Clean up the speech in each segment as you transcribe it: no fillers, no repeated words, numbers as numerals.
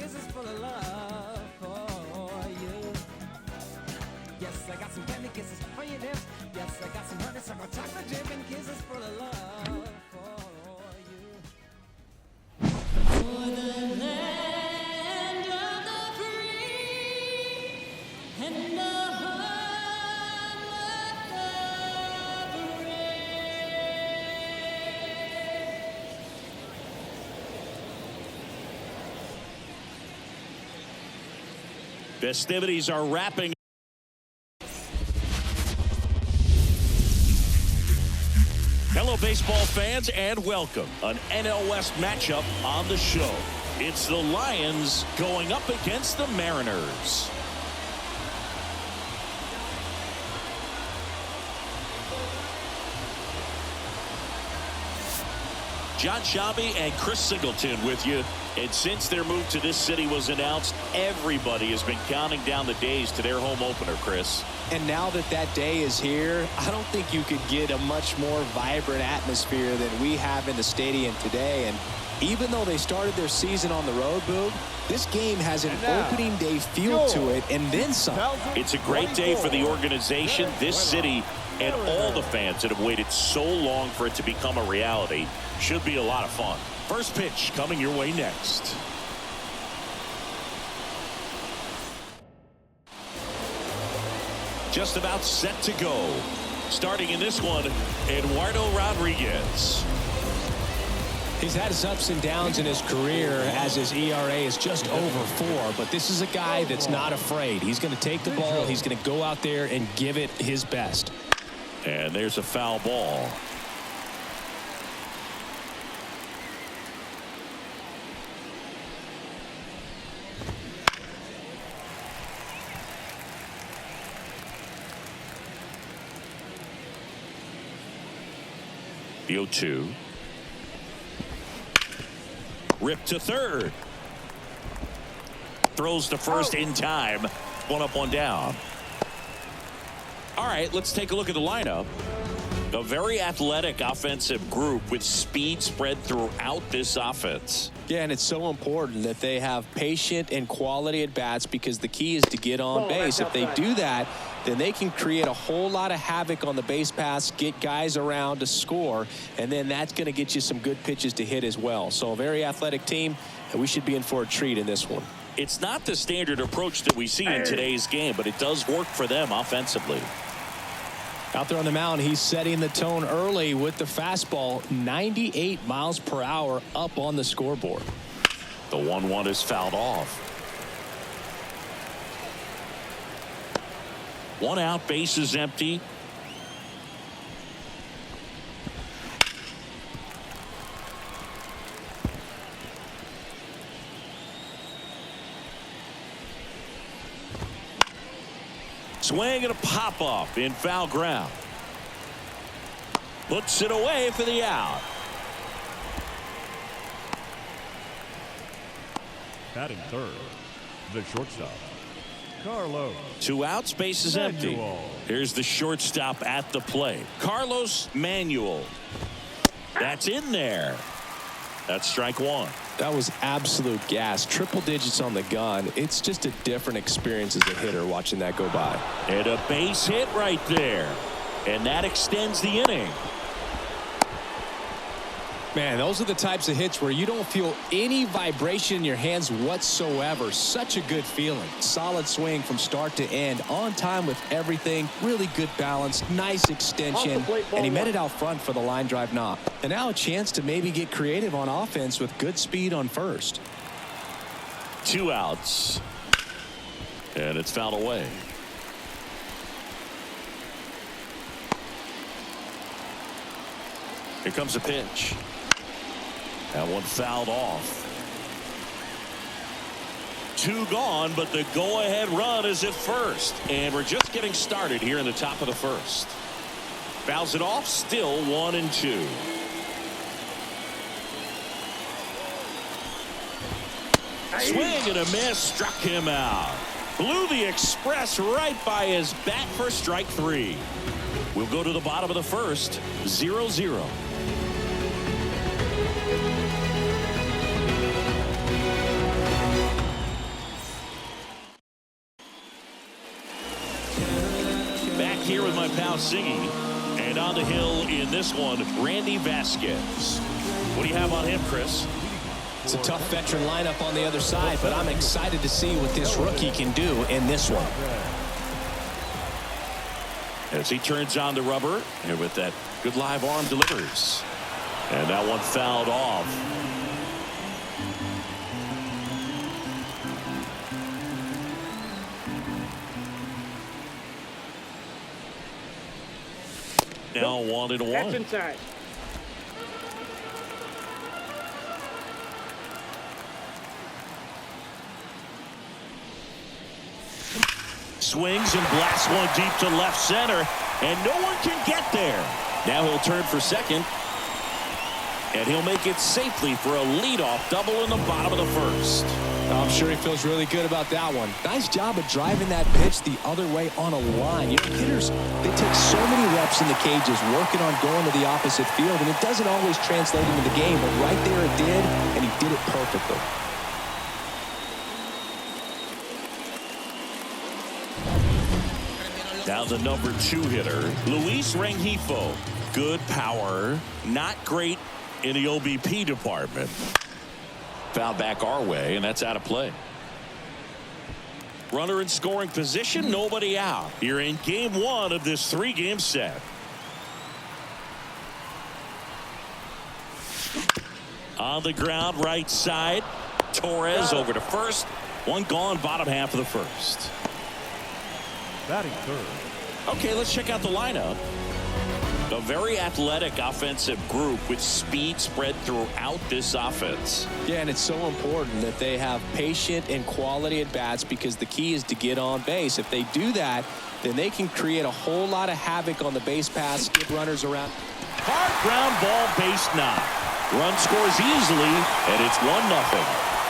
kisses full of love for you. Yes, I got some candy kisses for your lips. Yes, I got some honeysuckle chocolate chip and kisses full of love for you. For the land of the free and the home of the brave. Festivities are wrapping. Hello, baseball fans, and welcome. An NL West matchup on the show. It's the Lions going up against the Mariners. John Shabby and Chris Singleton with you. And since their move to this city was announced, everybody has been counting down the days to their home opener, Chris. And now that that day is here, I don't think you could get a much more vibrant atmosphere than we have in the stadium today. And even though they started their season on the road, Boog, this game has an opening day feel to it, and then some. It's a great day for the organization, this city, and all the fans that have waited so long for it to become a reality. Should be a lot of fun. First pitch coming your way next. Just about set to go. Starting in this one, Eduardo Rodriguez. He's had his ups and downs in his career as his ERA is just over 4, but this is a guy that's not afraid. He's going to take the ball. He's going to go out there and give it his best. And there's a foul ball. The 0-2. Ripped to third. Throws to first in time. One up, one down. All right, let's take a look at the lineup. A very athletic offensive group with speed spread throughout this offense. Yeah, and it's so important that they have patient and quality at bats because the key is to get on base. If they do that, then they can create a whole lot of havoc on the base paths, get guys around to score, and then that's going to get you some good pitches to hit as well. So a very athletic team, and we should be in for a treat in this one. It's not the standard approach that we see in today's game, but it does work for them offensively. Out there on the mound, he's setting the tone early with the fastball, 98 miles per hour up on the scoreboard. The 1-1 is fouled off. 1 out, base is empty. Swing and a pop-up in foul ground. Puts it away for the out. Batting third, the shortstop, Carlos. 2 outs, base is empty. Manuel. Here's the shortstop at the plate. Carlos Manuel. That's in there. That's strike 1. That was absolute gas. Triple digits on the gun. It's just a different experience as a hitter watching that go by. And a base hit right there. And that extends the inning. Man, those are the types of hits where you don't feel any vibration in your hands whatsoever. Such a good feeling. Solid swing from start to end. On time with everything. Really good balance. Nice extension. And he met it out front for the line drive knock. And now a chance to maybe get creative on offense with good speed on first. 2 outs. And it's fouled away. Here comes a pitch. That one fouled off. 2 gone, but the go-ahead run is at first. And we're just getting started here in the top of the first. Fouls it off, still 1-2. Swing and a miss, struck him out. Blew the express right by his bat for strike 3. We'll go to the bottom of the first, 0-0. here with my pal Siggy. And on the hill in this one, Randy Vasquez. What do you have on him, Chris? It's a tough veteran lineup on the other side, but I'm excited to see what this rookie can do in this one. As he turns on the rubber, and with that good live arm delivers. And that one fouled off. Now 1-1. That's inside. Swings and blasts one deep to left center, and no one can get there. Now he'll turn for second, and he'll make it safely for a leadoff double in the bottom of the first. I'm sure he feels really good about that one. Nice job of driving that pitch the other way on a line. You know, hitters, they take so many reps in the cages working on going to the opposite field, and it doesn't always translate into the game, but right there it did, and he did it perfectly. Now the number 2 hitter, Luis Rengifo. Good power, not great in the OBP department. Foul back our way, and that's out of play. Runner in scoring position, nobody out. You're in game 1 of this 3-game set. On the ground, right side. Torres over to first. One gone, bottom half of the first. Batting third. Okay, let's check out the lineup. A very athletic offensive group with speed spread throughout this offense. Yeah, and it's so important that they have patient and quality at bats, because the key is to get on base. If they do that, then they can create a whole lot of havoc on the base paths, get runners around. Hard ground ball, base knock. Run scores easily, and it's 1-0.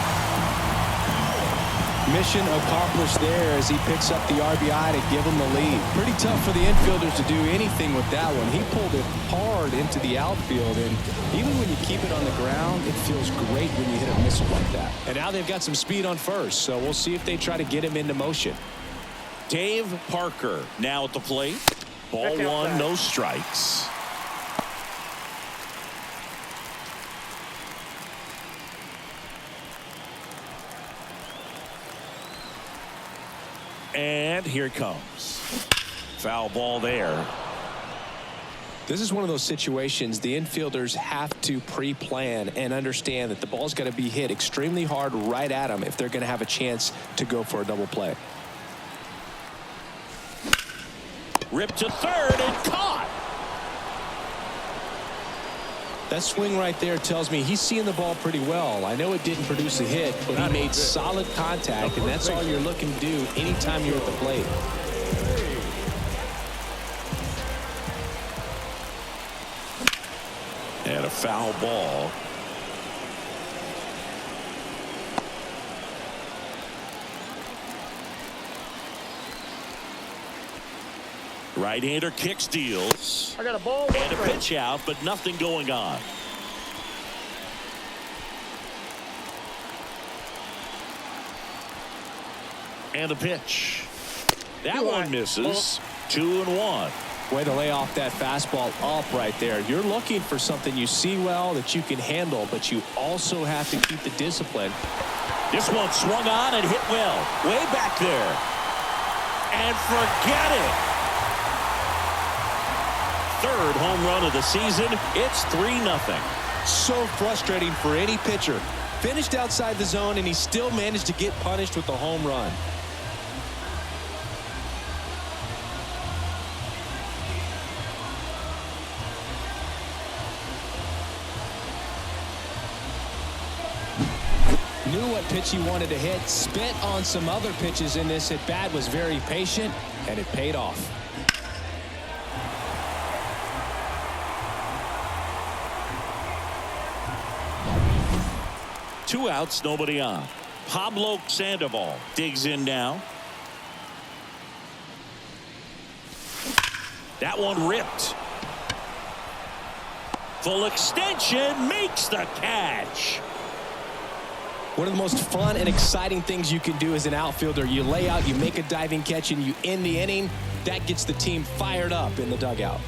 Mission accomplished there as he picks up the RBI to give him the lead. Pretty tough for the infielders to do anything with that one. He pulled it hard into the outfield, and even when you keep it on the ground, it feels great when you hit a missile like that. And now they've got some speed on first, so we'll see if they try to get him into motion. Dave Parker now at the plate. Ball 1, no strikes. And here it comes. Foul ball there. This is one of those situations the infielders have to pre-plan and understand that the ball's got to be hit extremely hard right at them if they're going to have a chance to go for a double play. Ripped to third and caught. That swing right there tells me he's seeing the ball pretty well. I know it didn't produce a hit, but he made solid contact, and that's all you're looking to do anytime you're at the plate. And a foul ball. Right-hander kicks, deals. I got a ball. And a pitch out, but nothing going on. And a pitch. That one misses. 2-1. Way to lay off that fastball up right there. You're looking for something you see well that you can handle, but you also have to keep the discipline. This one swung on and hit well. Way back there. And forget it. Third home run of the season. It's 3-0. So frustrating for any pitcher. Finished outside the zone, and he still managed to get punished with a home run. Knew what pitch he wanted to hit. Spent on some other pitches in this at bat. Was very patient, and it paid off. Two outs, nobody on. Pablo Sandoval digs in now. That one ripped. Full extension, makes the catch. One of the most fun and exciting things you can do as an outfielder. You lay out, you make a diving catch, and you end the inning. That gets the team fired up in the dugout.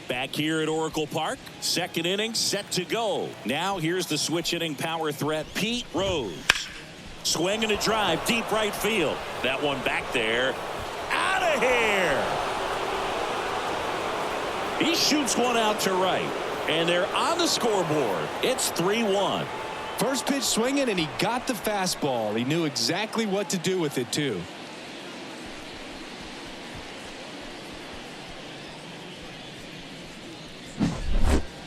Back here at Oracle Park, second inning set to go. Now here's the switch inning power threat, Pete Rose. Swinging a drive, deep right field. That one back there. Out of here. He shoots one out to right. And they're on the scoreboard. It's 3-1. First pitch swinging, and he got the fastball. He knew exactly what to do with it, too.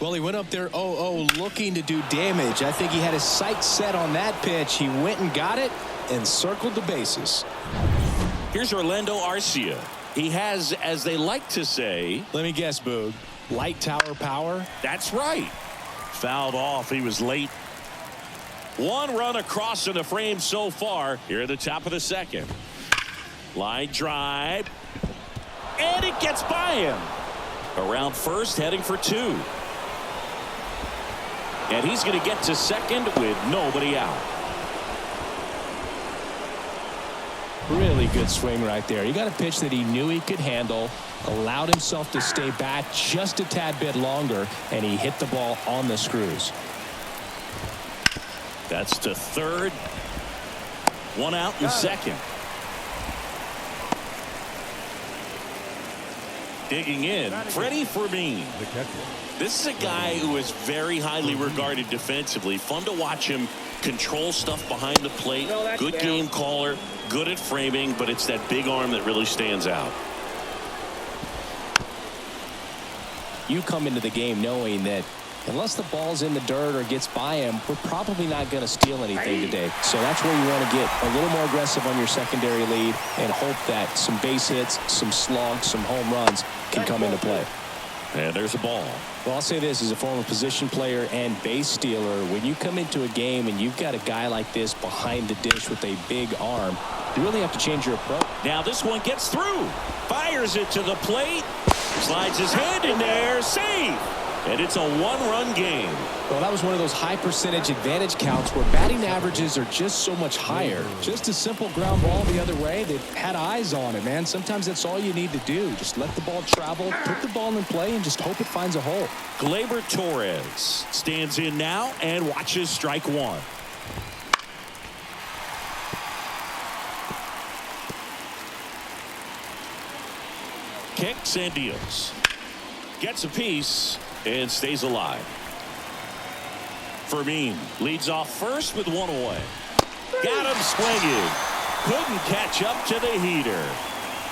Well, he went up there 0-0 looking to do damage. I think he had his sights set on that pitch. He went and got it and circled the bases. Here's Orlando Arcia. He has, as they like to say, let me guess, Boog, light tower power? That's right. Fouled off. He was late. One run across in the frame so far here at the top of the second. Line drive. And it gets by him. Around first, heading for two. And he's going to get to second with nobody out. Really good swing right there. He got a pitch that he knew he could handle, allowed himself to stay back just a tad bit longer, and he hit the ball on the screws. That's to third. One out in second. Digging in, Freddie Fermin. This is a guy who is very highly regarded defensively. Fun to watch him control stuff behind the plate. Good game caller, good at framing, but it's that big arm that really stands out. You come into the game knowing that unless the ball's in the dirt or gets by him, we're probably not going to steal anything today. So that's where you want to get a little more aggressive on your secondary lead and hope that some base hits, some slugs, some home runs can come into play. And there's a ball. Well, I'll say this as a former position player and base stealer. When you come into a game and you've got a guy like this behind the dish with a big arm, you really have to change your approach. Now this one gets through. Fires it to the plate. Slides his hand in there. Save. And it's a one-run game. Well, that was one of those high percentage advantage counts where batting averages are just so much higher. Just a simple ground ball the other way. They've had eyes on it, man. Sometimes that's all you need to do. Just let the ball travel, put the ball in play, and just hope it finds a hole. Gleyber Torres stands in now and watches strike one. Kicks and deals. Gets a piece and stays alive. Fermin leads off first with one away. Got him swinging. Couldn't catch up to the heater.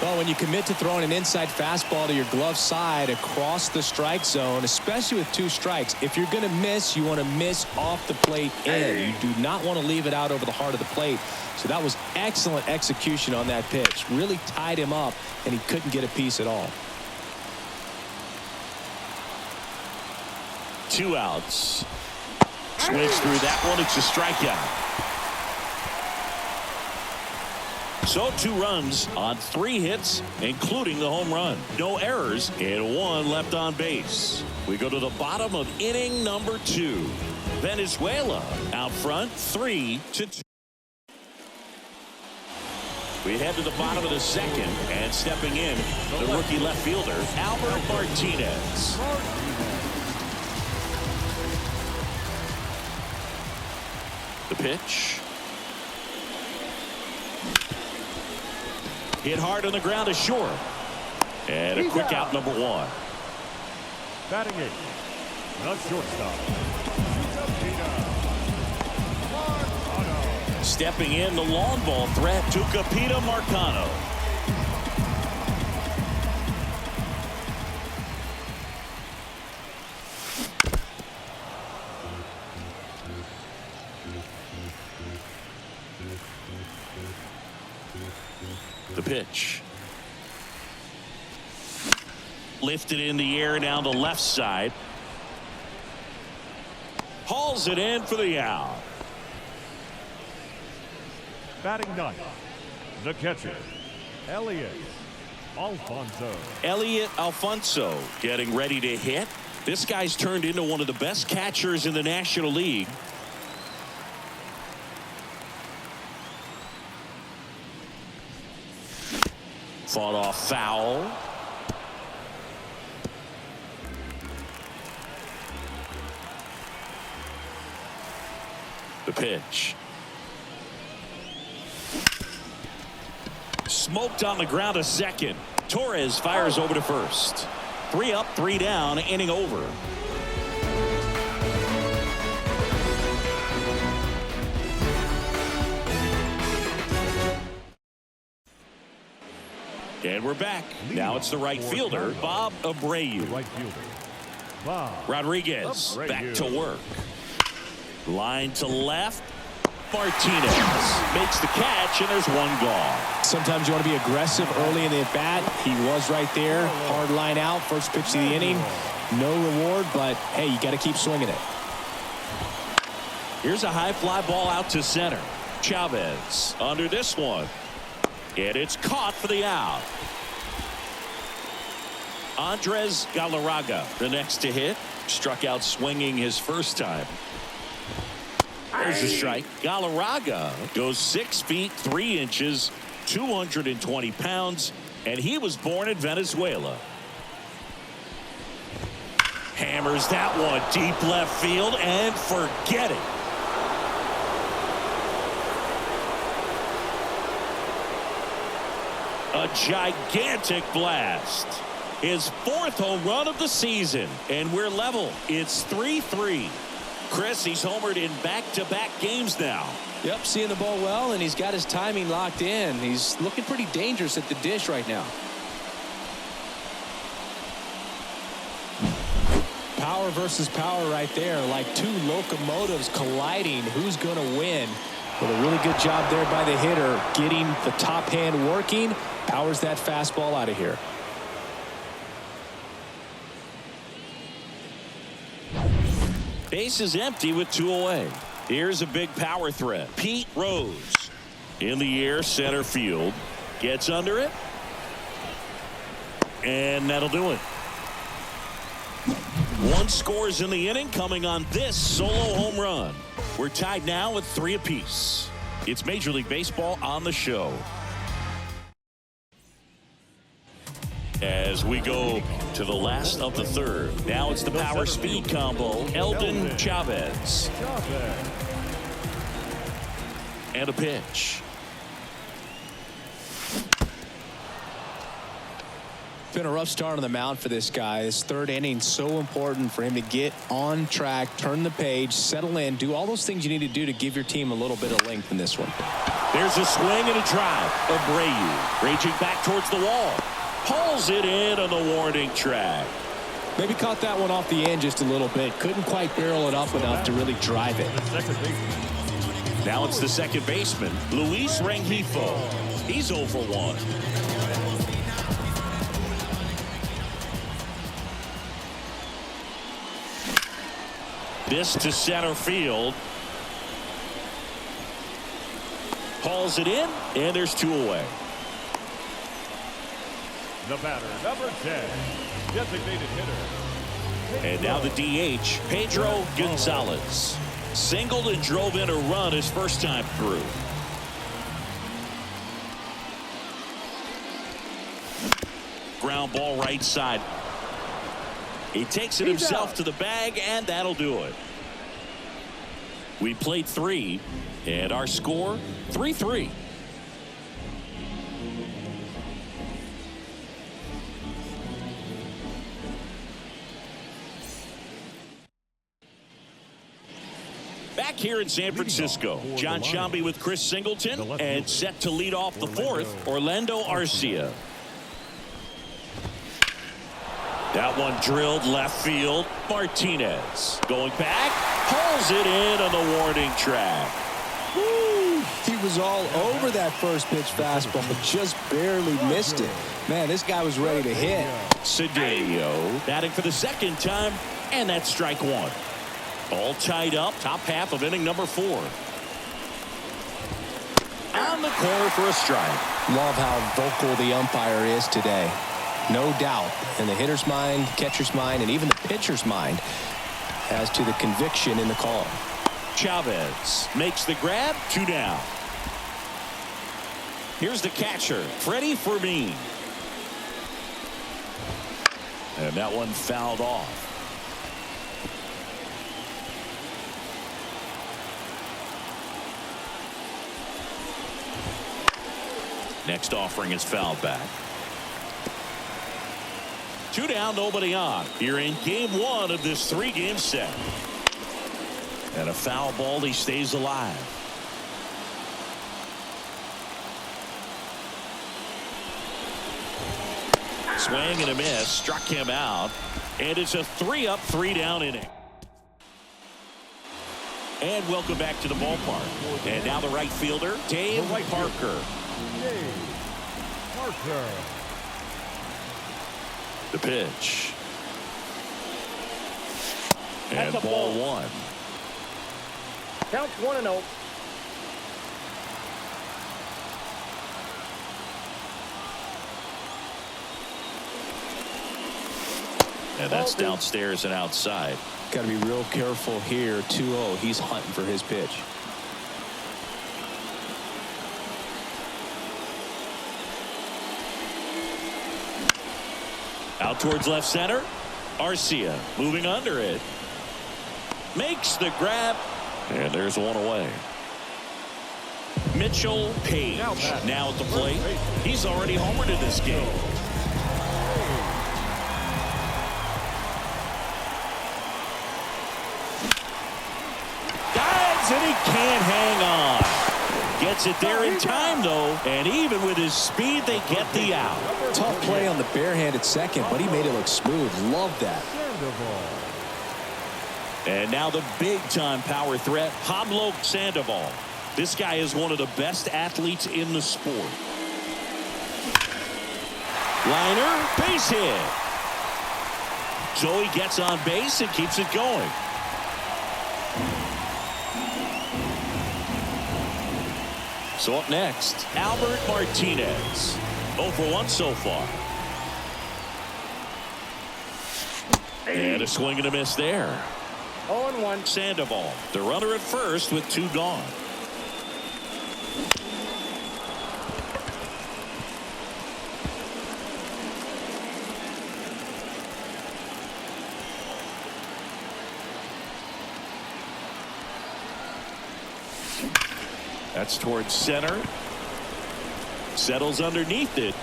Well, when you commit to throwing an inside fastball to your glove side across the strike zone, especially with two strikes, if you're going to miss, you want to miss off the plate in. You do not want to leave it out over the heart of the plate. So that was excellent execution on that pitch. Really tied him up, and he couldn't get a piece at all. 2 outs. Swings through that one. It's a strikeout. So 2 runs on 3 hits, including the home run. No errors and 1 left on base. We go to the bottom of inning number 2. Venezuela out front 3-2. We head to the bottom of the second, and stepping in, the rookie left fielder, Albert Martinez. The pitch. Hit hard on the ground to short. And a quick out, number 1. Batting 8, the shortstop. Stepping in, the long ball threat, Tucupita Marcano. The pitch. Lifted in the air down the left side. Hauls it in for the out. Batting 9, the catcher, Elliott Alfonso. Elliot Alfonso getting ready to hit. This guy's turned into one of the best catchers in the National League. Fought off foul. The pitch. Smoked on the ground a second. Torres fires over to first. 3 up, 3 down, inning over. And we're back. Now it's the right fielder, Bob Abreu. Right fielder, Bob Rodriguez Abreu. back to work. Line to left. Martinez makes the catch, and there's one gone. Sometimes you want to be aggressive early in the at-bat. He was right there. Hard line out. First pitch of the inning. No reward, but, hey, you got to keep swinging it. Here's a high fly ball out to center. Chavez under this one. And it's caught for the out. Andres Galarraga, the next to hit. Struck out swinging his first time. There's a strike. Galarraga goes 6 feet 3 inches, 220 pounds, and he was born in Venezuela. Hammers that one deep left field and forget it. A gigantic blast. His 4th home run of the season, and we're level. It's 3-3. Chris, he's homered in back-to-back games now. Yep, seeing the ball well, and he's got his timing locked in. He's looking pretty dangerous at the dish right now. Power versus power right there, like 2 locomotives colliding. Who's going to win? But a really good job there by the hitter, getting the top hand working. Powers that fastball out of here. Base is empty with 2 away. Here's a big power threat. Pete Rose in the air, center field. Gets under it. And that'll do it. 1 scores in the inning coming on this solo home run. We're tied now with 3 apiece. It's Major League Baseball on the show. As we go to the last of the 3rd. Now it's the power speed combo. Eldon Chavez. And a pitch. Been a rough start on the mound for this guy. His 3rd inning, so important for him to get on track, turn the page, settle in, do all those things you need to do to give your team a little bit of length in this one. There's a swing and a drive. Abreu raging back towards the wall. Pulls it in on the warning track. Maybe caught that one off the end just a little bit. Couldn't quite barrel it up enough to really drive it. Now it's the second baseman, Luis Rengifo. He's 0 for 1. This to center field. Hauls it in, and there's 2 away. The batter, number 10, designated hitter. And now the DH, Pedro Gonzalez. Singled and drove in a run his first time through. Ground ball right side. He takes it himself to the bag, and that'll do it. We played 3, and our score, 3-3. Back here in San Francisco, John Sciambi with Chris Singleton, and set to lead off the 4th, Orlando Arcia. That one drilled left field. Martinez going back, pulls it in on the warning track. Woo! He was all over that first pitch fastball, but just barely missed it. Man, this guy was ready to hit. Cedillo batting for the 2nd time, and that's strike 1. All tied up, top half of inning number 4. On around the corner for a strike. Love how vocal the umpire is today. No doubt in the hitter's mind, catcher's mind, and even the pitcher's mind as to the conviction in the call. Chavez makes the grab. 2 down. Here's the catcher, Freddie Fermin. And that one fouled off. Next offering is fouled back. 2 down, nobody on. Here in game 1 of this 3-game set. And a foul ball, he stays alive. Swing and a miss, struck him out. And it's a 3-up, 3-down inning. And welcome back to the ballpark. And now the right fielder, Dave Parker. Dave Parker. The pitch. And ball 1. Counts 1-0. And that's downstairs and outside. Got to be real careful here. 2-0. He's hunting for his pitch. Out towards left center. Arcia moving under it. Makes the grab. And there's one away. Mitchell Page now at the plate. He's already homered in this game. Dives and he can't hang on. Gets it there in time though, and even with his speed they get the out. Tough play on the barehanded second, but he made it look smooth. Love that. And now the big-time power threat, Pablo Sandoval. This guy is one of the best athletes in the sport. Liner, base hit. So he gets on base and keeps it going. So up next, Albert Martinez. 0 for 1 so far. And a swing and a miss there. 0-1. Sandoval, the runner at first with 2 gone. That's towards center. Settles underneath it.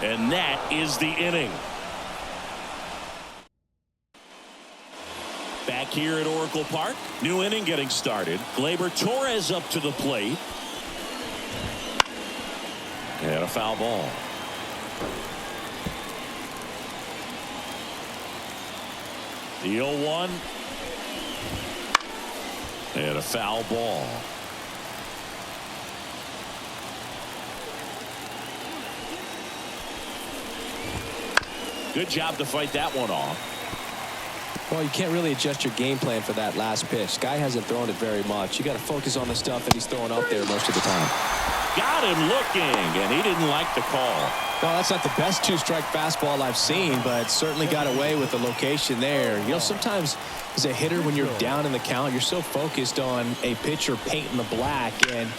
And that is the inning. Back here at Oracle Park. New inning getting started. Gleyber Torres up to the plate. And a foul ball. The 0-1. And a foul ball. Good job to fight that one off. Well, you can't really adjust your game plan for that last pitch. Guy hasn't thrown it very much. You got to focus on the stuff that he's throwing out there most of the time. Got him looking, and he didn't like the call. Well, that's not the best 2-strike fastball I've seen, but certainly got away with the location there. You know, sometimes as a hitter, when you're down in the count, you're so focused on a pitcher painting the black, and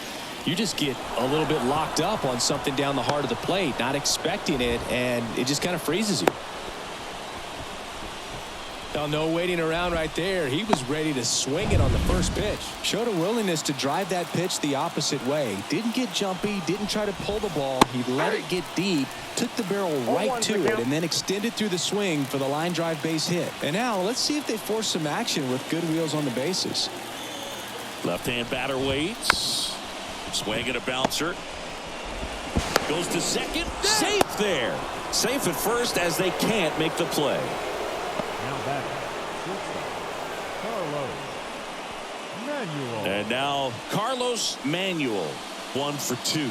you just get a little bit locked up on something down the heart of the plate, not expecting it, and it just kind of freezes you. Well, no waiting around right there. He was ready to swing it on the first pitch. Showed a willingness to drive that pitch the opposite way. Didn't get jumpy, didn't try to pull the ball. He let it get deep, took the barrel right to it, and then extended through the swing for the line drive base hit. And now let's see if they force some action with good wheels on the bases. Left-hand batter waits. Swing and a bouncer. Goes to second. Safe there. Safe at first as they can't make the play. Now batting, Carlos Manuel. And now Carlos Manuel, 1 for 2.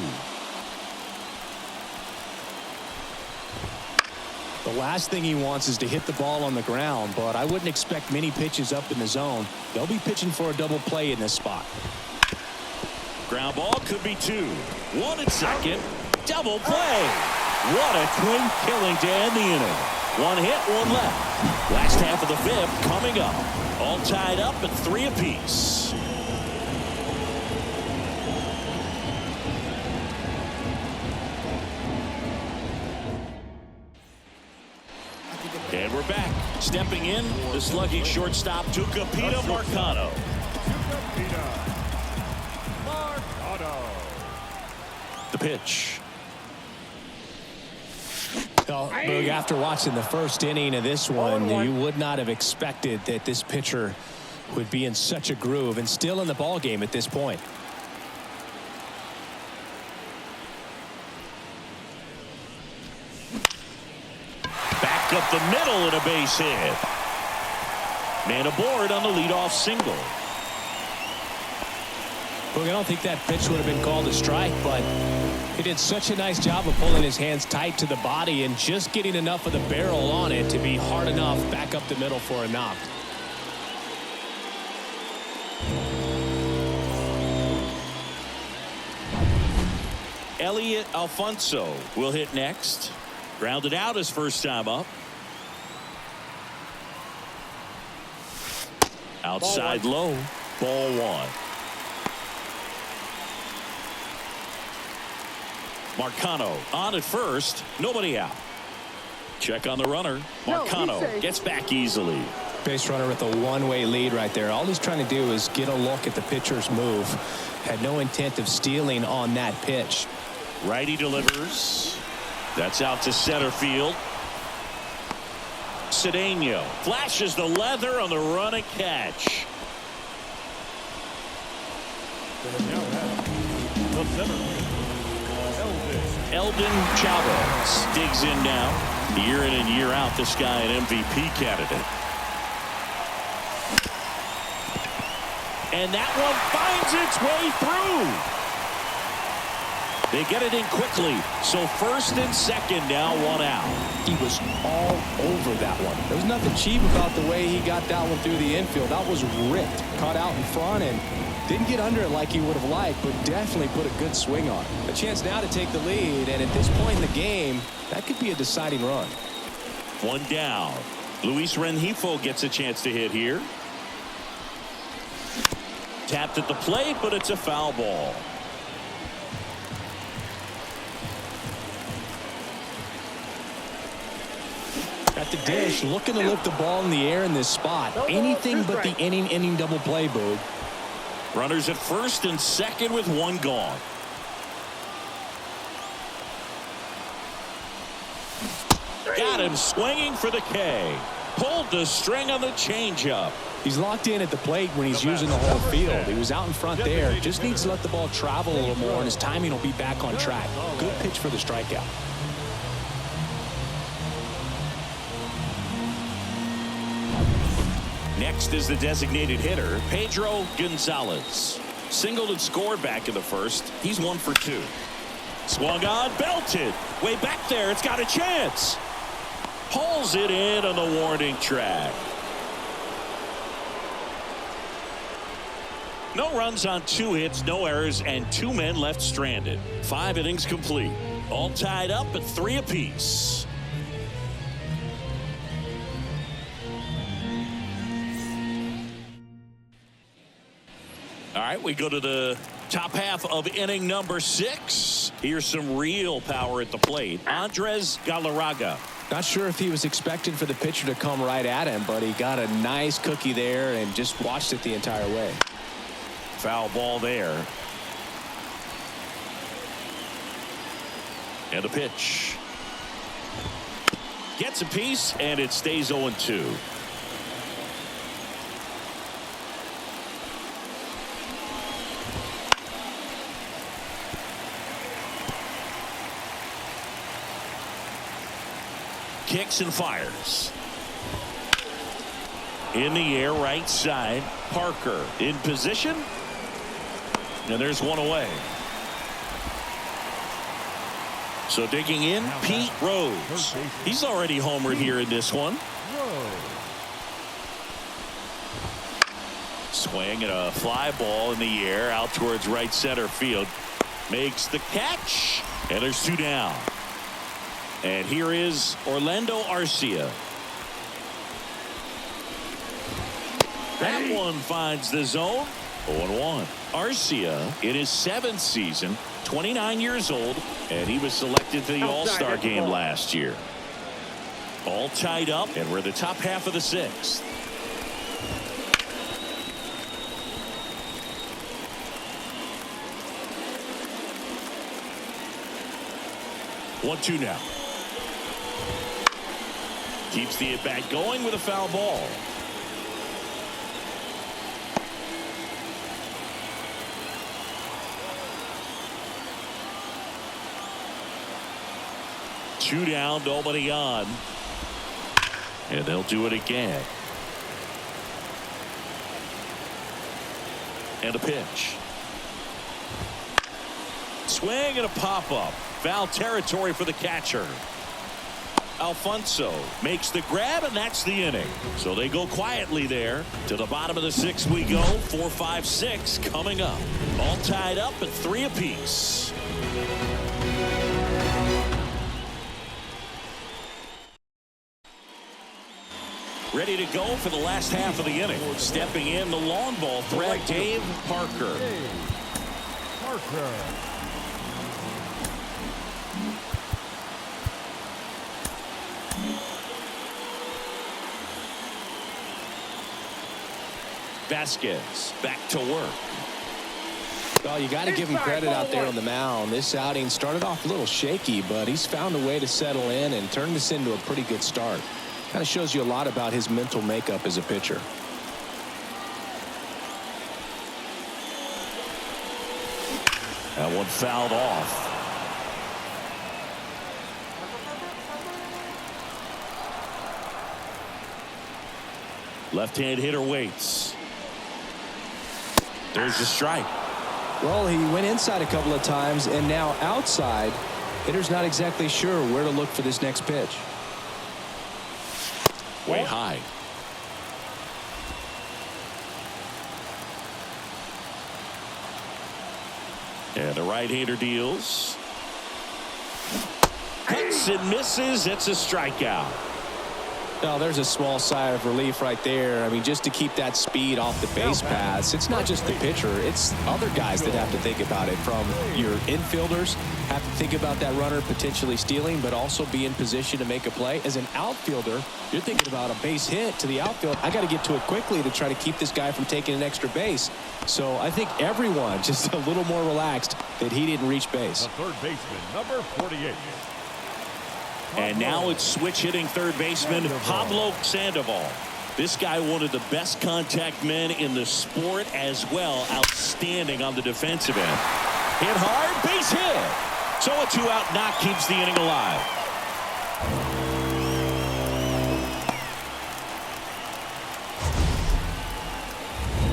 The last thing he wants is to hit the ball on the ground, but I wouldn't expect many pitches up in the zone. They'll be pitching for a double play in this spot. Ground ball could be 2. 1 at second. Double play. What a twin killing to end the inning. 1 hit, 1 left. Last half of the 5th coming up. All tied up at 3 apiece. And we're back. Stepping in, the slugging shortstop, Tucupita Marcano. The pitch. Well, Boog, after watching the first inning of this one, you would not have expected that this pitcher would be in such a groove and still in the ball game at this point. Back up the middle and a base hit. Man aboard on the leadoff single. Boog, I don't think that pitch would have been called a strike, but he did such a nice job of pulling his hands tight to the body and just getting enough of the barrel on it to be hard enough back up the middle for a knock. Elliot Alfonso will hit next. Grounded out his first time up. Outside low. Ball 1. Marcano on at first. Nobody out. Check on the runner. Marcano gets back easily. Base runner with a one-way lead right there. All he's trying to do is get a look at the pitcher's move. Had no intent of stealing on that pitch. Righty delivers. That's out to center field. Cedeno flashes the leather on the run and catch. Eldon Chavez digs in now. Year in and year out, this guy an MVP candidate. And that one finds its way through. They get it in quickly. So first and second now, 1 out. He was all over that one. There was nothing cheap about the way he got that one through the infield. That was ripped. Caught out in front and didn't get under it like he would have liked, but definitely put a good swing on it. A chance now to take the lead, and at this point in the game, that could be a deciding run. 1 down. Luis Rengifo gets a chance to hit here. Tapped at the plate, but it's a foul ball. At the dish, looking to lift the ball in the air in this spot. Anything but the inning double play, Boog. Runners at first and second with 1 gone. Got him swinging for the K. Pulled the string on the changeup. He's locked in at the plate when he's using the whole field. He was out in front there. Just needs to let the ball travel a little more, and his timing will be back on track. Good pitch for the strikeout. Next is the designated hitter, Pedro Gonzalez. Singled and scored back in the first. He's 1 for 2. Swung on, belted. Way back there, it's got a chance. Pulls it in on the warning track. No runs on 2 hits, no errors, and 2 men left stranded. 5 innings complete. All tied up at 3 apiece. All right, we go to the top half of inning number 6. Here's some real power at the plate. Andres Galarraga. Not sure if he was expecting for the pitcher to come right at him, but he got a nice cookie there and just watched it the entire way. Foul ball there. And a pitch. Gets a piece, and it stays 0-2. Kicks and fires. In the air, right side. Parker in position. And there's one away. So digging in, Pete Rose. He's already homered here in this one. Swing and a fly ball in the air out towards right center field. Makes the catch, and there's 2 down. And here is Orlando Arcia. That one finds the zone. 0-1. Arcia in his 7th season, 29 years old, and he was selected to the All-Star game last year. All tied up, and we're the top half of the 6th. One-two now. Keeps the at-bat going with a foul ball. Two down, nobody on. And they'll do it again. And a pitch. Swing and a pop-up. Foul territory for the catcher. Alfonso makes the grab, and that's the inning. So they go quietly there. To the bottom of the 6th we go. 4, 5, 6 coming up. All tied up at 3 apiece. Ready to go for the last half of the inning. Stepping in the long ball threat, Dave Parker. Vasquez back to work. Well, you got to give him credit out there on the mound. This outing started off a little shaky, but he's found a way to settle in and turn this into a pretty good start. Kind of shows you a lot about his mental makeup as a pitcher. That one fouled off. Left-hand hitter waits. There's the strike. Well, he went inside a couple of times, and now outside. Hitter's not exactly sure where to look for this next pitch. Way high. And the right-hander deals. Hits and misses. It's a strikeout. Well, there's a small sigh of relief right there. I mean, just to keep that speed off the base paths. It's not just the pitcher. It's other guys that have to think about it. From your infielders have to think about that runner potentially stealing, but also be in position to make a play. As an outfielder, you're thinking about a base hit to the outfield. I got to get to it quickly to try to keep this guy from taking an extra base. So I think everyone just a little more relaxed that he didn't reach base. The third baseman, number 48. And now it's switch hitting third baseman Pablo Sandoval. This guy one of the best contact men in the sport as well. Outstanding on the defensive end. Hit hard, base hit. So a 2-out knock keeps the inning alive.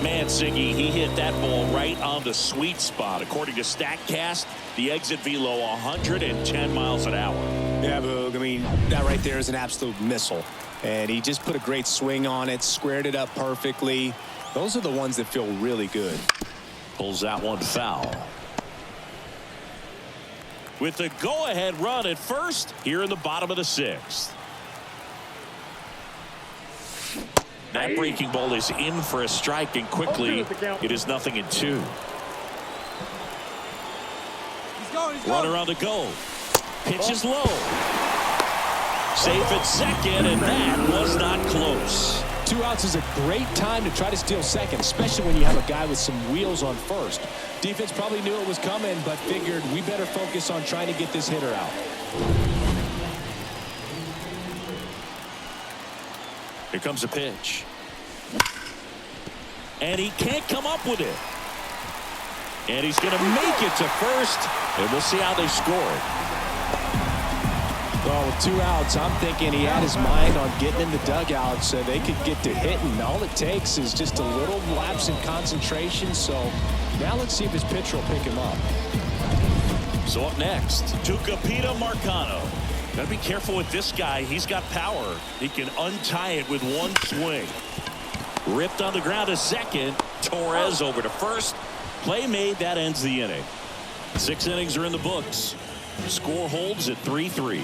Mancini, he hit that ball right on the sweet spot. According to StatCast, the exit velo 110 miles an hour. Yeah, Boog, I mean, that right there is an absolute missile. And he just put a great swing on it, squared it up perfectly. Those are the ones that feel really good. Pulls that one foul. With the go-ahead run at first here in the bottom of the 6th. That breaking ball is in for a strike, and quickly it is 0-2. Runner on the go. Pitch is low. Safe at second, and that was not close. 2 outs is a great time to try to steal second, especially when you have a guy with some wheels on first. Defense probably knew it was coming, but figured we better focus on trying to get this hitter out. Here comes a pitch. And he can't come up with it. And he's going to make it to first, and we'll see how they score it. Well, with 2 outs, I'm thinking he had his mind on getting in the dugout so they could get to hitting. All it takes is just a little lapse in concentration. So now let's see if his pitcher will pick him up. So up next, Tucupita Marcano. Got to be careful with this guy. He's got power. He can untie it with one swing. Ripped on the ground to second. Torres over to first. Play made. That ends the inning. 6 innings are in the books. The score holds at 3-3.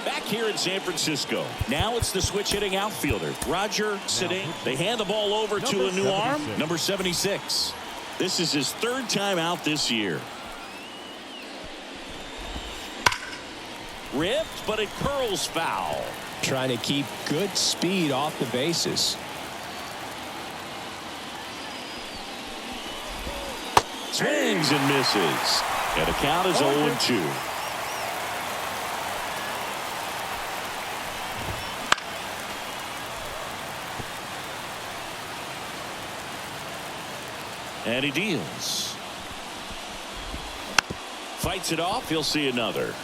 Back here in San Francisco. Now it's the switch hitting outfielder, Roger Cedeno. They hand the ball over to a new arm, number 76. This is his 3rd time out this year. Ripped, but it curls foul. Trying to keep good speed off the bases. Swings and misses. And the count is 0-2. And he deals. Fights it off. He'll see another.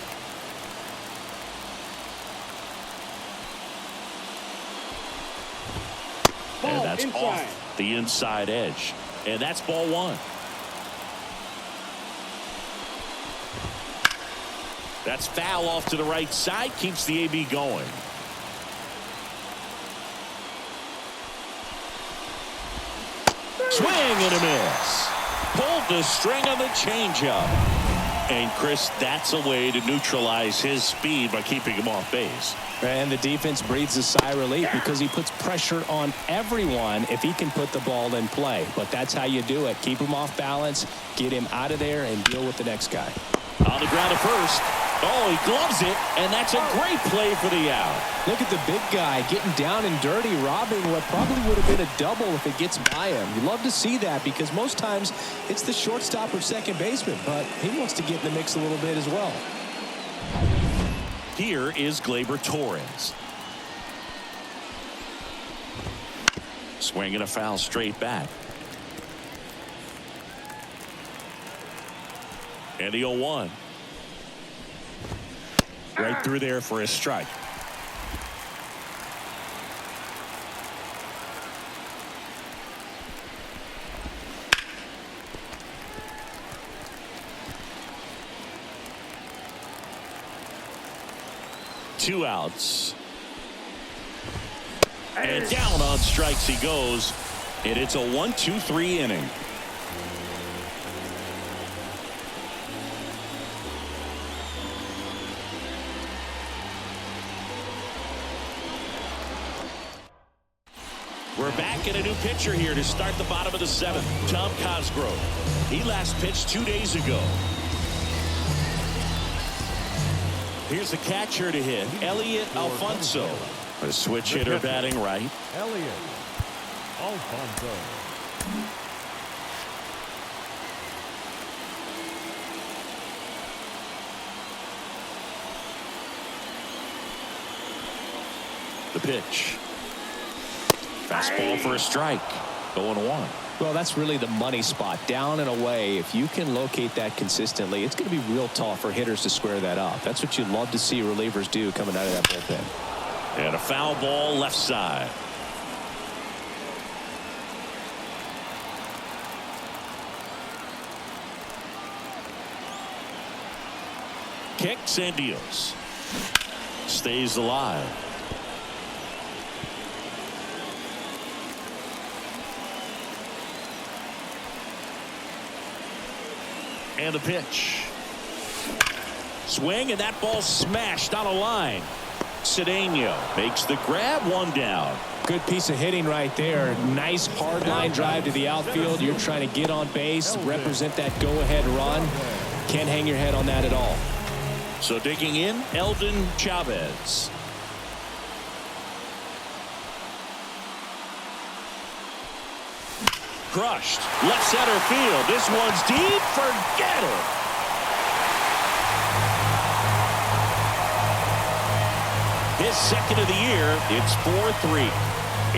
And that's off the inside edge. And that's ball 1. That's foul off to the right side. Keeps the AB going. Swing and a miss. Pulled the string on the changeup. And Chris, that's a way to neutralize his speed by keeping him off base. And the defense breathes a sigh of relief because he puts pressure on everyone if he can put the ball in play. But that's how you do it. Keep him off balance, get him out of there, and deal with the next guy. On the ground at first. Oh, he gloves it, and that's a great play for the out. Look at the big guy getting down and dirty, robbing what probably would have been a double if it gets by him. You love to see that because most times it's the shortstop or second baseman, but he wants to get in the mix a little bit as well. Here is Gleyber Torres. Swinging a foul straight back. And the 0-1. Right through there for a strike. Two outs. And down on strikes he goes. And it's a 1-2-3 inning. We're back in a new pitcher here to start the bottom of the 7th. Tom Cosgrove. He last pitched 2 days ago. Here's the catcher to hit, Elliot Alfonso. A switch hitter batting right. Elliot Alfonso. The pitch. Fastball for a strike. 0-1. Well, that's really the money spot. Down and away. If you can locate that consistently, it's going to be real tough for hitters to square that up. That's what you love to see relievers do coming out of that bullpen. And a foul ball left side. Kicks and deals. Stays alive. And the pitch. Swing, and that ball smashed on a line. Cedeno makes the grab, 1 down. Good piece of hitting right there. Nice hard line drive to the outfield. You're trying to get on base, represent that go-ahead run. Can't hang your head on that at all. So digging in, Eldon Chavez. Crushed. Left center field. This one's deep. Forget it. His 2nd of the year. It's 4-3.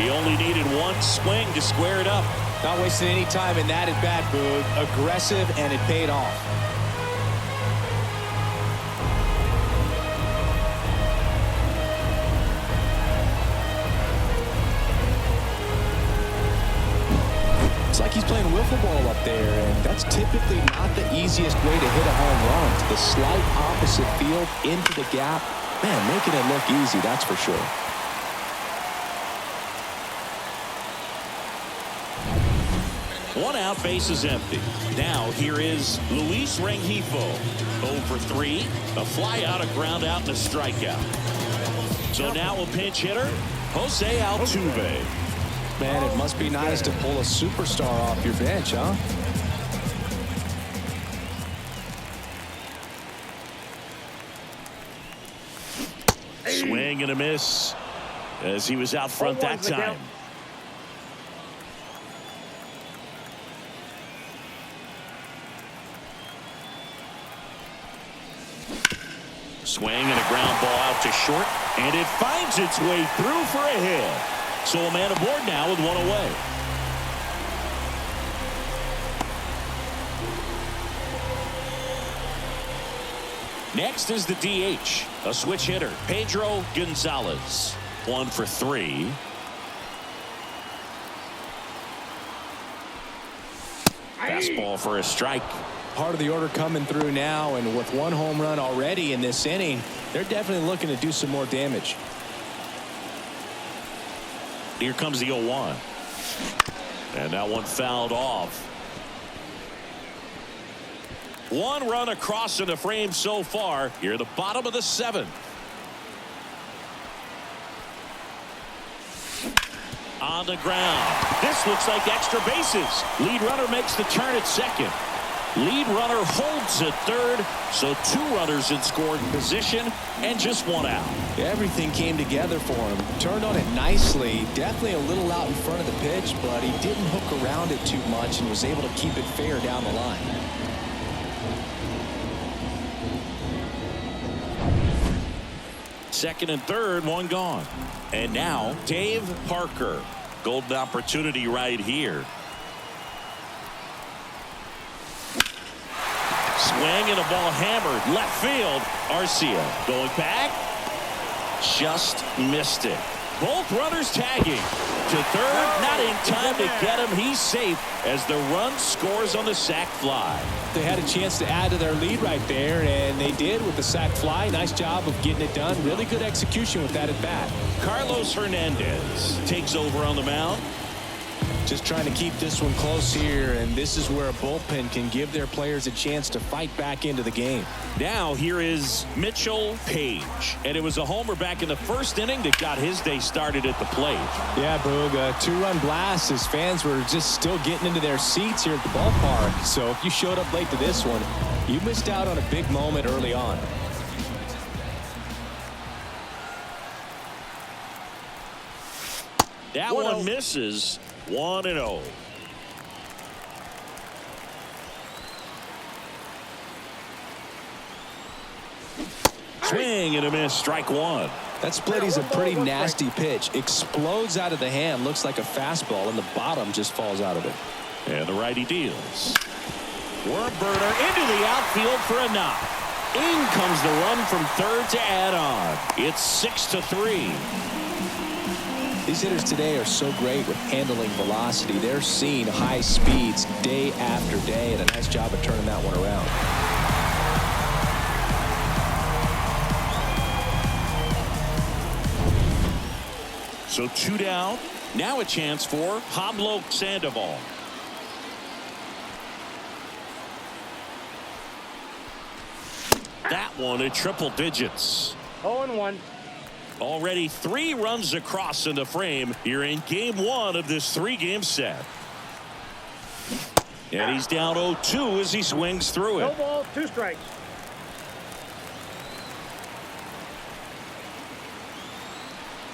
He only needed 1 swing to square it up. Not wasting any time in that at bat, Boog. Aggressive, and it paid off. It's like he's playing wiffle ball up there, and that's typically not the easiest way to hit a home run. To the slight opposite field, into the gap. Man, making it look easy, that's for sure. One out, base is empty. Now here is Luis Rengifo. 0 for 3. A fly out, a ground out, and a strikeout. So now a pinch hitter, Jose Altuve. Man, it must be nice to pull a superstar off your bench, huh? Swing and a miss as he was out front that time. Swing and a ground ball out to short, and it finds its way through for a hit. So a man aboard now with one away. Next is the DH, a switch hitter, Pedro Gonzalez. 1 for 3. Fastball for a strike. Part of the order coming through now, and with one home run already in this inning, they're definitely looking to do some more damage. Here comes the 0-1. And that one fouled off. One run across in the frame so far. Here at the bottom of the 7th. On the ground. This looks like extra bases. Lead runner makes the turn at second. Lead runner holds at third. So 2 runners in scoring position and just 1 out. Everything came together for him. Turned on it nicely. Definitely a little out in front of the pitch, but he didn't hook around it too much and was able to keep it fair down the line. Second and third, one gone. And now Dave Parker. Golden opportunity right here. Swing and a ball hammered left field. Arcia going back. Just missed it. Both runners tagging to third. Not in time to get him. He's safe as the run scores on the sac fly. They had a chance to add to their lead right there, and they did with the sac fly. Nice job of getting it done. Really good execution with that at bat. Carlos Hernandez takes over on the mound. Just trying to keep this one close here, and this is where a bullpen can give their players a chance to fight back into the game. Now here is Mitchell Page, and it was a homer back in the first inning that got his day started at the plate. Yeah, Boog, a 2-run blast. His fans were just still getting into their seats here at the ballpark. So if you showed up late to this one, you missed out on a big moment early on. That one misses. 1-0. Swing and a miss. Strike 1. That split is a pretty nasty pitch. Explodes out of the hand. Looks like a fastball, and the bottom just falls out of it. And the righty deals. Worm burner into the outfield for a knock. In comes the run from third to add on. It's 6-3. These hitters today are so great with handling velocity. They're seeing high speeds day after day, and a nice job of turning that one around. So 2 down. Now a chance for Pablo Sandoval. That one at triple digits. 0-1. Already 3 runs across in the frame here in game 1 of this 3-game set. And he's down 0-2 as he swings through No it. ball, 2 strikes.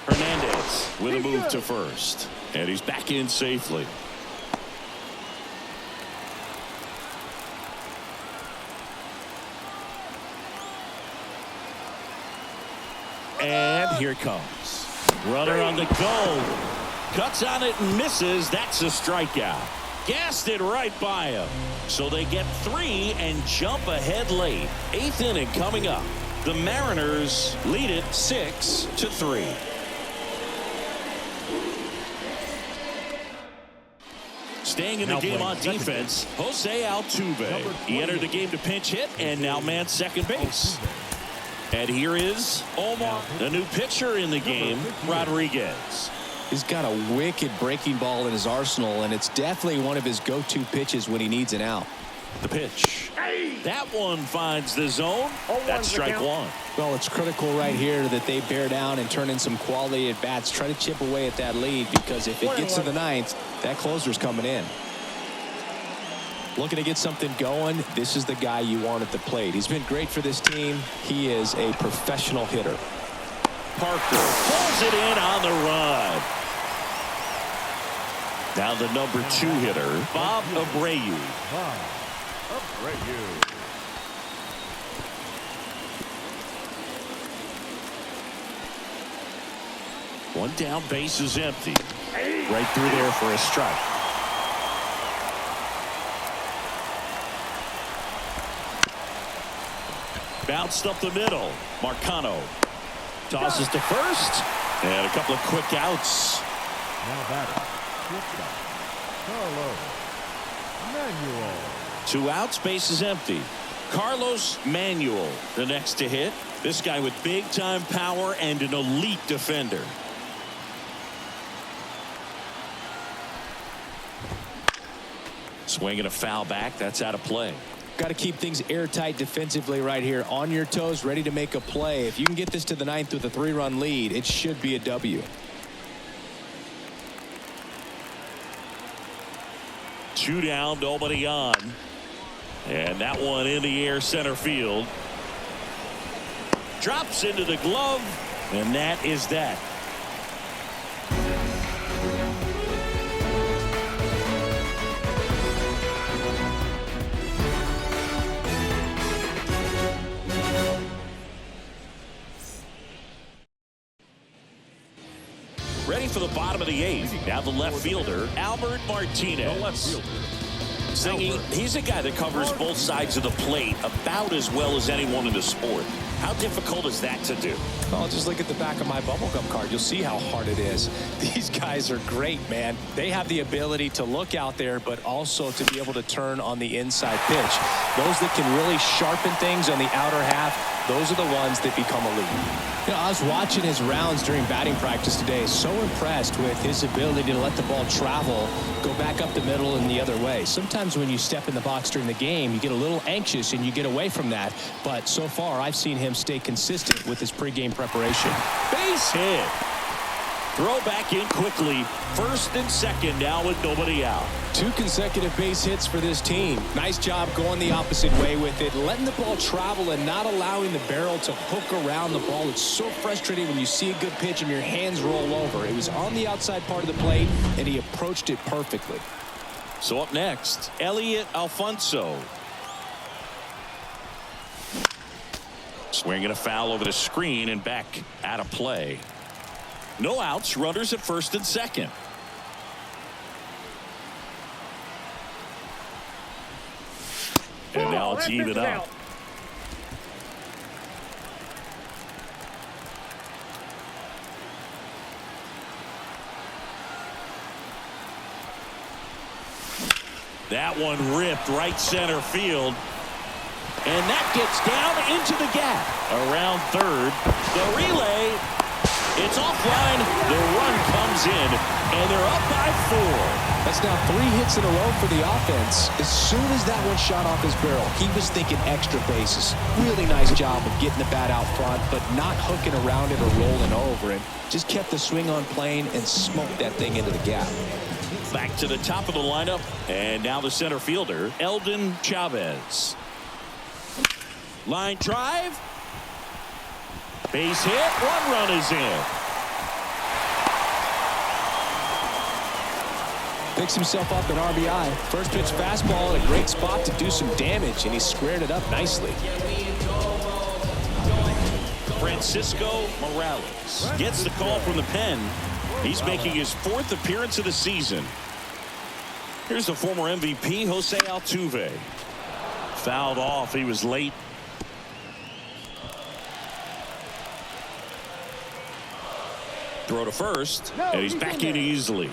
Hernandez with a move to first. And he's back in safely. And here it comes. Runner on the go. Cuts on it and misses. That's a strikeout. Gassed it right by him. So they get 3 and jump ahead late. 8th inning coming up. The Mariners lead it 6-3. Staying in the game on defense, Jose Altuve. He entered the game to pinch hit and now man second base. And here is Omar, the new pitcher in the game, Rodriguez. He's got a wicked breaking ball in his arsenal, and it's definitely one of his go-to pitches when he needs an out. The pitch. That one finds the zone. That's strike one. Well, it's critical right here that they bear down and turn in some quality at bats. Try to chip away at that lead, because if it gets to the ninth, that closer's coming in. Looking to get something going. This is the guy you want at the plate. He's been great for this team. He is a professional hitter. Parker pulls it in on the run. Now the number 2 hitter, Bob Abreu. One down, base is empty. Right through there for a strike. Bounced up the middle. Marcano tosses to first, and a couple of quick outs. Now batting. Carlos Manuel. 2 outs, base is empty. Carlos Manuel, the next to hit. This guy with big time power and an elite defender. Swinging a foul back. That's out of play. Got to keep things airtight defensively right here. On your toes, ready to make a play. If you can get this to the ninth with a 3-run lead, it should be a W. 2 down, nobody on. And that one in the air, center field. Drops into the glove, and that is that. Ready for the bottom of the 8th. Now the left fielder, Albert Martinez. Singing, he's a guy that covers both sides of the plate about as well as anyone in the sport. How difficult is that to do? Oh, just look at the back of my bubblegum card. You'll see how hard it is. These guys are great, man. They have the ability to look out there, but also to be able to turn on the inside pitch. Those that can really sharpen things on the outer half, those are the ones that become elite. You know, I was watching his rounds during batting practice today. So impressed with his ability to let the ball travel, go back up the middle and the other way. Sometimes when you step in the box during the game, you get a little anxious and you get away from that. But so far, I've seen him stay consistent with his pregame preparation. Base hit. Throw back in quickly. First and second now with nobody out. 2 consecutive base hits for this team. Nice job going the opposite way with it, letting the ball travel and not allowing the barrel to hook around the ball. It's so frustrating when you see a good pitch and your hands roll over. It was on the outside part of the plate, and he approached it perfectly. So up next, Elliot Alfonso. Swinging a foul over the screen and back out of play. No outs, runners at first and second. And now it's even up. That one ripped right center field. And that gets down into the gap. Around third. The relay. It's offline. The run comes in. And they're up by 4. That's now 3 hits in a row for the offense. As soon as that one shot off his barrel, he was thinking extra bases. Really nice job of getting the bat out front, but not hooking around it or rolling over it. Just kept the swing on plane and smoked that thing into the gap. Back to the top of the lineup. And now the center fielder, Eldon Chavez. Line drive. Base hit. 1 run is in. Picks himself up an RBI. First pitch fastball in a great spot to do some damage, and he squared it up nicely. Francisco Morales gets the call from the pen. He's making his 4th appearance of the season. Here's the former MVP, Jose Altuve. Fouled off. He was late. Throw to first, and he's back in easily.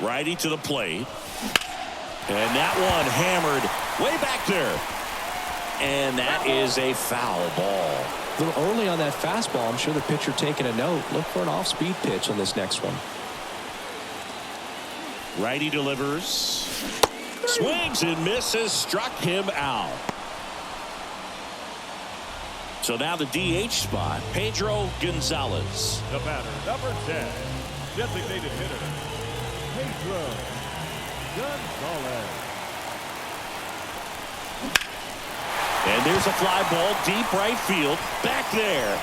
Righty to the plate. And that one hammered way back there. and that is a foul ball. A little early on that fastball. I'm sure the pitcher taking a note. Look for an off-speed pitch on this next one. Righty delivers. Swings and misses. Struck him out. So now the DH spot, Pedro Gonzalez. The batter, number 10, designated hitter, Pedro Gonzalez. And there's a fly ball deep right field. Back there.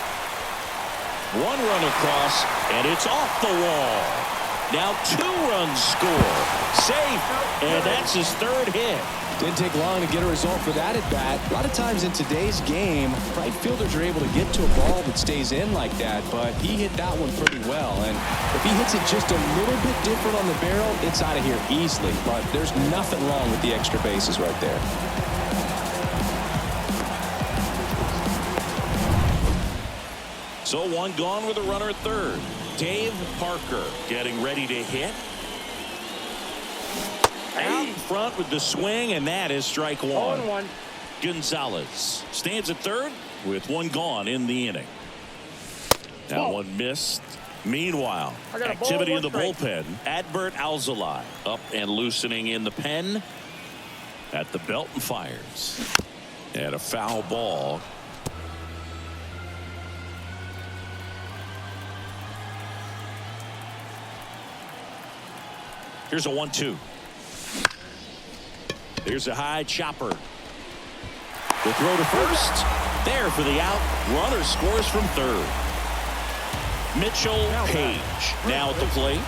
One run across, and it's off the wall. Now 2 runs score. Safe, and that's his 3rd hit. Didn't take long to get a result for that at bat. A lot of times in today's game, right fielders are able to get to a ball that stays in like that, but he hit that one pretty well. And if he hits it just a little bit different on the barrel, it's out of here easily. But there's nothing wrong with the extra bases right there. So 1 gone with a runner at 3rd. Dave Parker getting ready to hit. Out in front with the swing, and that is strike 1. Gonzalez stands at 3rd with 1 gone in the inning. That one missed. Meanwhile, activity in the bullpen. Adbert Alzolay up and loosening in the pen at the belt and fires. And a foul ball. Here's a 1-2. Here's a high chopper. The throw to first. There for the out. Runner scores from 3rd. Mitchell Page now at the plate.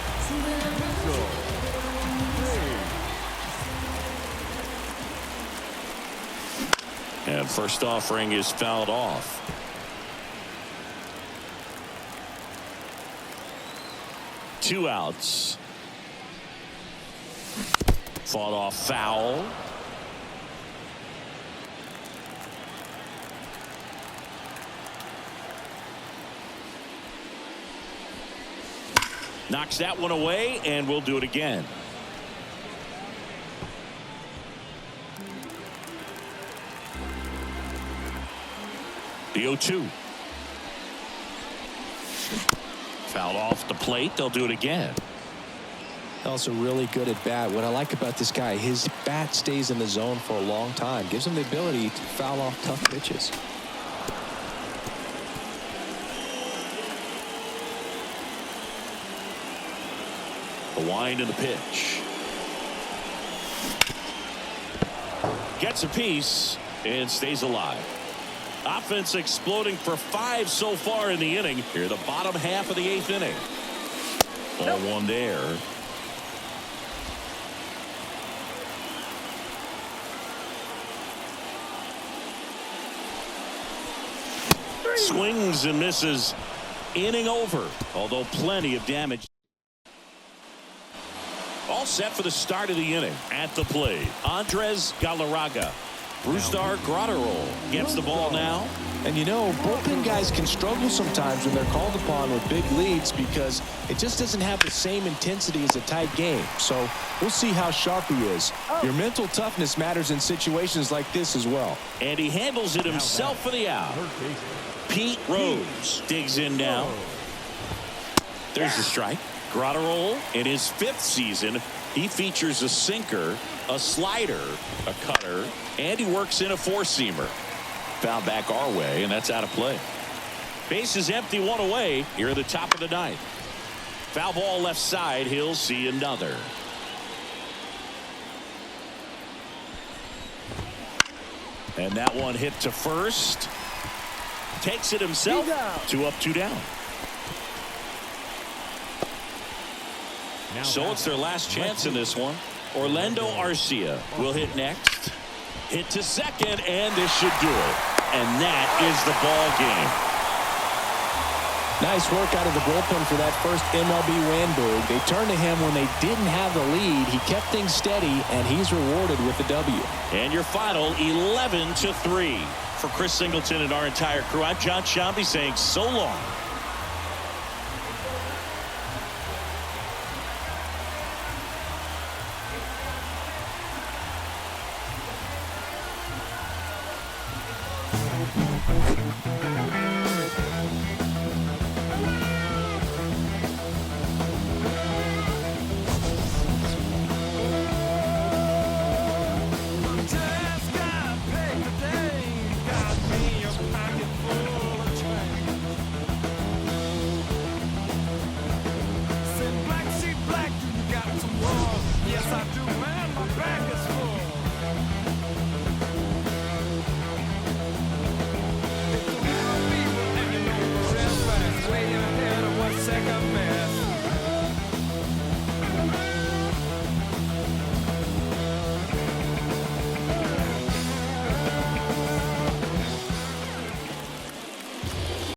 And first offering is fouled off. Two outs. Fought off foul. Knocks that one away, and we'll do it again. The 0-2. Fouled off the plate. They'll do it again. Also really good at bat. What I like about this guy, his bat stays in the zone for a long time. Gives him the ability to foul off tough pitches. The wind and the pitch. Gets a piece and stays alive. Offense exploding for 5 so far in the inning. Here, the bottom half of the 8th inning. Ball 1 there. Swings and misses. Inning over, although plenty of damage. All set for the start of the inning. At the plate, Andres Galarraga. Brusdar Graterol gets the ball now. And you know, bullpen guys can struggle sometimes when they're called upon with big leads because it just doesn't have the same intensity as a tight game. So we'll see how sharp he is. Your mental toughness matters in situations like this as well. And he handles it himself for the out. Pete Rose digs in now. There's the strike. Graterol in his 5th season. He features a sinker, a slider, a cutter, and he works in a 4-seamer. Foul back our way, and that's out of play. Base is empty, 1 away here at the top of the 9th. Foul ball left side. He'll see another. And that one hit to first. Takes it himself. 2 up, 2 down. So it's their last chance in this one. Orlando Arcia will hit next. Hit to second, and this should do it. And that is the ball game. Nice work out of the bullpen for that first MLB win, Boog. They turned to him when they didn't have the lead. He kept things steady, and he's rewarded with the W. And your final 11-3. For Chris Singleton and our entire crew, I'm John Shambi saying so long.